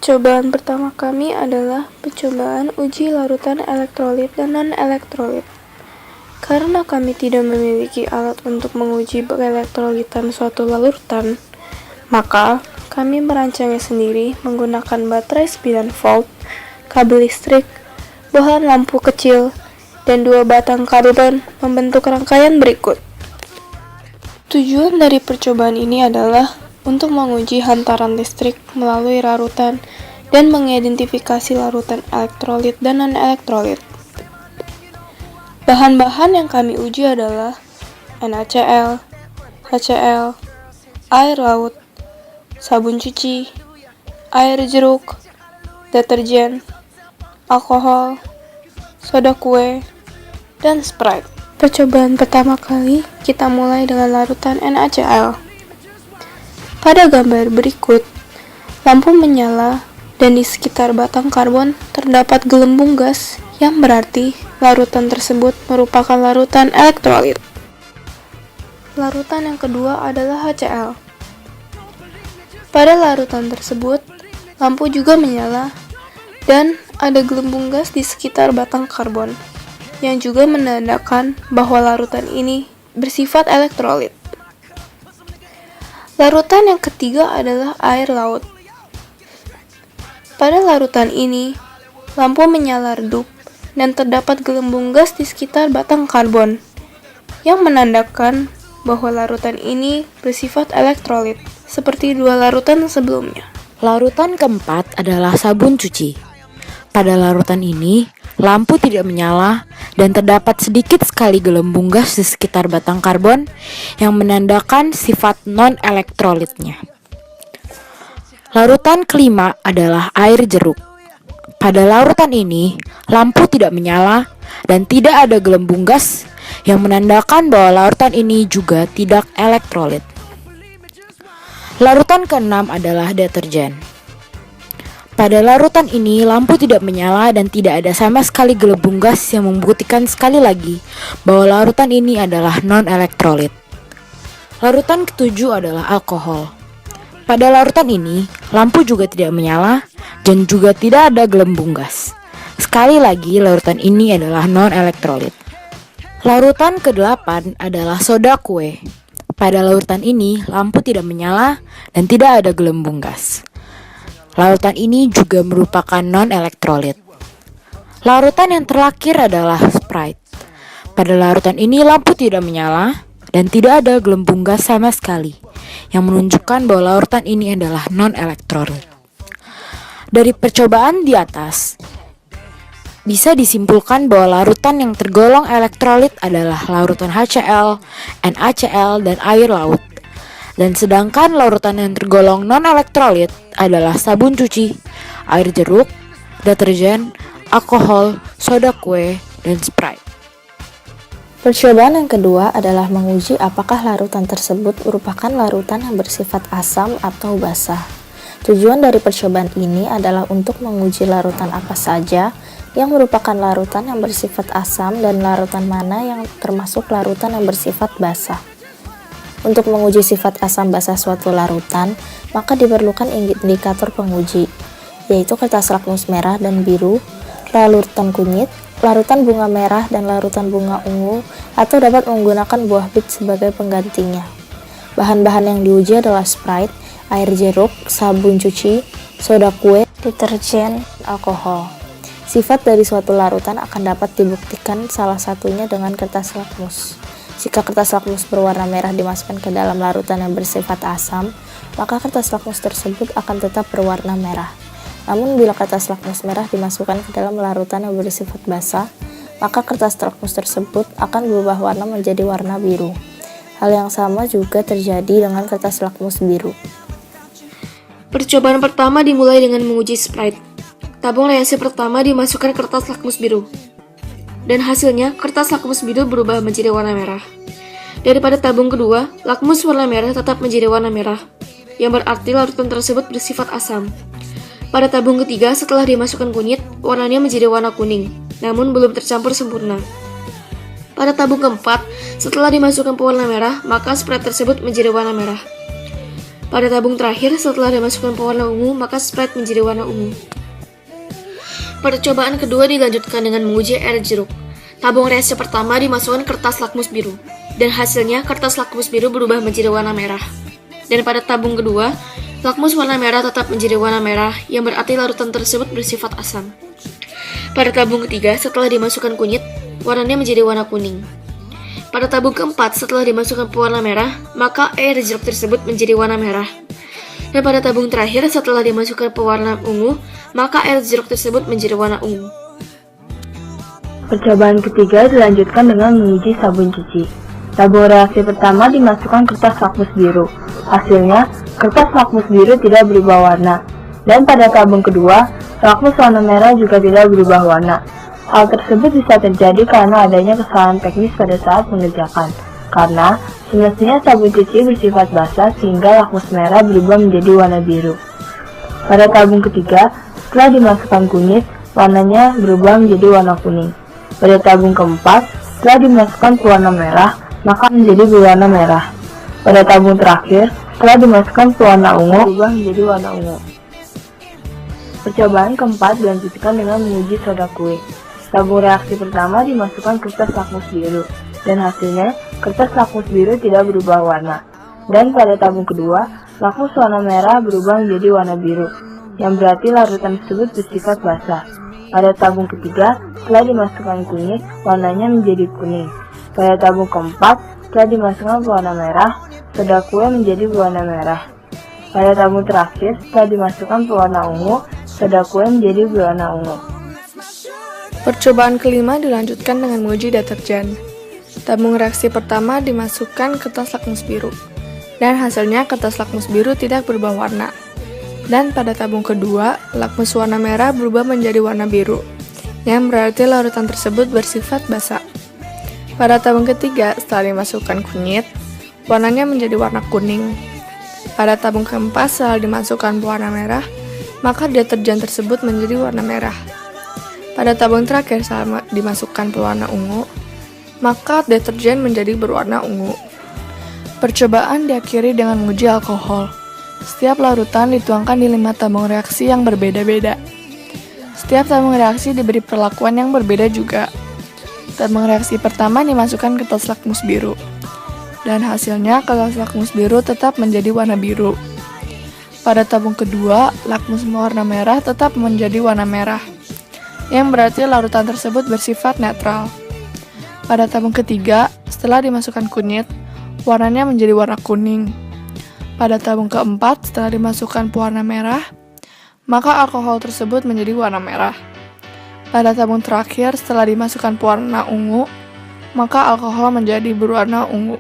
Percobaan pertama kami adalah percobaan uji larutan elektrolit dan non-elektrolit. Karena kami tidak memiliki alat untuk menguji elektrolitan suatu larutan, maka kami merancangnya sendiri menggunakan baterai 9 volt, kabel listrik, bahan lampu kecil, dan 2 batang karbon membentuk rangkaian berikut. Tujuan dari percobaan ini adalah untuk menguji hantaran listrik melalui larutan dan mengidentifikasi larutan elektrolit dan non-elektrolit. Bahan-bahan yang kami uji adalah NaCl, HCl, air laut, sabun cuci, air jeruk, deterjen, alkohol, soda kue, dan Sprite. Percobaan pertama kali kita mulai dengan larutan NaCl. Pada gambar berikut, lampu menyala dan di sekitar batang karbon terdapat gelembung gas yang berarti larutan tersebut merupakan larutan elektrolit. Larutan yang kedua adalah HCl. Pada larutan tersebut, lampu juga menyala dan ada gelembung gas di sekitar batang karbon yang juga menandakan bahwa larutan ini bersifat elektrolit. Larutan yang ketiga adalah air laut. Pada larutan ini, lampu menyala redup dan terdapat gelembung gas di sekitar batang karbon yang menandakan bahwa larutan ini bersifat elektrolit seperti 2 larutan sebelumnya. Larutan keempat adalah sabun cuci. Pada larutan ini, lampu tidak menyala dan terdapat sedikit sekali gelembung gas di sekitar batang karbon yang menandakan sifat non-elektrolitnya. Larutan kelima adalah air jeruk. Pada larutan ini, lampu tidak menyala dan tidak ada gelembung gas yang menandakan bahwa larutan ini juga tidak elektrolit. Larutan keenam adalah deterjen. Pada larutan ini, lampu tidak menyala dan tidak ada sama sekali gelembung gas yang membuktikan sekali lagi bahwa larutan ini adalah non-elektrolit. Larutan ketujuh adalah alkohol. Pada larutan ini, lampu juga tidak menyala dan juga tidak ada gelembung gas. Sekali lagi, larutan ini adalah non-elektrolit. Larutan ke-8 adalah soda kue. Pada larutan ini, lampu tidak menyala dan tidak ada gelembung gas. Larutan ini juga merupakan non-elektrolit. Larutan yang terakhir adalah Sprite. Pada larutan ini lampu tidak menyala dan tidak ada gelembung gas sama sekali, yang menunjukkan bahwa larutan ini adalah non-elektrolit. Dari percobaan di atas, bisa disimpulkan bahwa larutan yang tergolong elektrolit adalah larutan HCl, NaCl, dan air laut. Dan sedangkan larutan yang tergolong non-elektrolit adalah sabun cuci, air jeruk, deterjen, alkohol, soda kue, dan Sprite. Percobaan yang kedua adalah menguji apakah larutan tersebut merupakan larutan yang bersifat asam atau basah. Tujuan dari percobaan ini adalah untuk menguji larutan apa saja yang merupakan larutan yang bersifat asam dan larutan mana yang termasuk larutan yang bersifat basah. Untuk menguji sifat asam basah suatu larutan, maka diperlukan indikator penguji, yaitu kertas lakmus merah dan biru, larutan kunyit, larutan bunga merah, dan larutan bunga ungu, atau dapat menggunakan buah bit sebagai penggantinya. Bahan-bahan yang diuji adalah Sprite, air jeruk, sabun cuci, soda kue, deterjen, alkohol. Sifat dari suatu larutan akan dapat dibuktikan salah satunya dengan kertas lakmus. Jika kertas lakmus berwarna merah dimasukkan ke dalam larutan yang bersifat asam, maka kertas lakmus tersebut akan tetap berwarna merah. Namun bila kertas lakmus merah dimasukkan ke dalam larutan yang bersifat basah, maka kertas lakmus tersebut akan berubah warna menjadi warna biru. Hal yang sama juga terjadi dengan kertas lakmus biru. Percobaan pertama dimulai dengan menguji Sprite. Tabung reaksi pertama dimasukkan kertas lakmus biru, dan hasilnya kertas lakmus biru berubah menjadi warna merah. Daripada tabung kedua, lakmus warna merah tetap menjadi warna merah, yang berarti larutan tersebut bersifat asam. Pada tabung ketiga, setelah dimasukkan kunyit, warnanya menjadi warna kuning, namun belum tercampur sempurna. Pada tabung keempat, setelah dimasukkan pewarna merah, maka Sprite tersebut menjadi warna merah. Pada tabung terakhir, setelah dimasukkan pewarna ungu, maka Sprite menjadi warna ungu. Percobaan kedua dilanjutkan dengan menguji air jeruk. Tabung reaksi pertama dimasukkan kertas lakmus biru, dan hasilnya kertas lakmus biru berubah menjadi warna merah. Dan pada tabung kedua, lakmus warna merah tetap menjadi warna merah, yang berarti larutan tersebut bersifat asam. Pada tabung ketiga, setelah dimasukkan kunyit, warnanya menjadi warna kuning. Pada tabung keempat, setelah dimasukkan pewarna merah, maka air jeruk tersebut menjadi warna merah. Dan pada tabung terakhir, setelah dimasukkan pewarna ungu, maka air jeruk tersebut menjadi warna ungu. Percobaan ketiga dilanjutkan dengan menguji sabun cuci. Tabung reaksi pertama dimasukkan kertas lakmus biru. Hasilnya, kertas lakmus biru tidak berubah warna. Dan pada tabung kedua, lakmus warna merah juga tidak berubah warna. Hal tersebut bisa terjadi karena adanya kesalahan teknis pada saat mengerjakan. Karena semestinya sabun cuci bersifat basah sehingga lakmus merah berubah menjadi warna biru. Pada tabung ketiga, setelah dimasukkan kunyit, warnanya berubah menjadi warna kuning. Pada tabung keempat, setelah dimasukkan pewarna merah, maka menjadi berwarna merah. Pada tabung terakhir, setelah dimasukkan pewarna ungu, berubah menjadi warna ungu. Percobaan keempat dilanjutkan dengan menguji soda kue. Tabung reaksi pertama dimasukkan kertas lakmus biru, dan hasilnya kertas lakmus biru tidak berubah warna. Dan pada tabung kedua, lakmus warna merah berubah menjadi warna biru, yang berarti larutan tersebut bersifat basah. Pada tabung ketiga, setelah dimasukkan kunyit, warnanya menjadi kuning. Pada tabung keempat, setelah dimasukkan pewarna merah, soda kue menjadi berwarna merah. Pada tabung terakhir, setelah dimasukkan pewarna ungu, soda kue menjadi berwarna ungu. Percobaan kelima dilanjutkan dengan menguji deterjen. Tabung reaksi pertama dimasukkan kertas lakmus biru, dan hasilnya kertas lakmus biru tidak berubah warna. Dan pada tabung kedua, lakmus warna merah berubah menjadi warna biru, yang berarti larutan tersebut bersifat basah. Pada tabung ketiga, setelah dimasukkan kunyit, warnanya menjadi warna kuning. Pada tabung keempat, setelah dimasukkan pewarna merah, maka deterjen tersebut menjadi warna merah. Pada tabung terakhir, setelah dimasukkan pewarna ungu, maka deterjen menjadi berwarna ungu. Percobaan diakhiri dengan menguji alkohol. Setiap larutan dituangkan di 5 tabung reaksi yang berbeda-beda. Setiap tabung reaksi diberi perlakuan yang berbeda juga. Tabung reaksi pertama dimasukkan kertas lakmus biru, dan hasilnya kertas lakmus biru tetap menjadi warna biru. Pada tabung kedua, lakmus warna merah tetap menjadi warna merah, yang berarti larutan tersebut bersifat netral. Pada tabung ketiga, setelah dimasukkan kunyit, warnanya menjadi warna kuning. Pada tabung keempat, setelah dimasukkan pewarna merah, maka alkohol tersebut menjadi warna merah. Pada tabung terakhir, setelah dimasukkan pewarna ungu, maka alkohol menjadi berwarna ungu.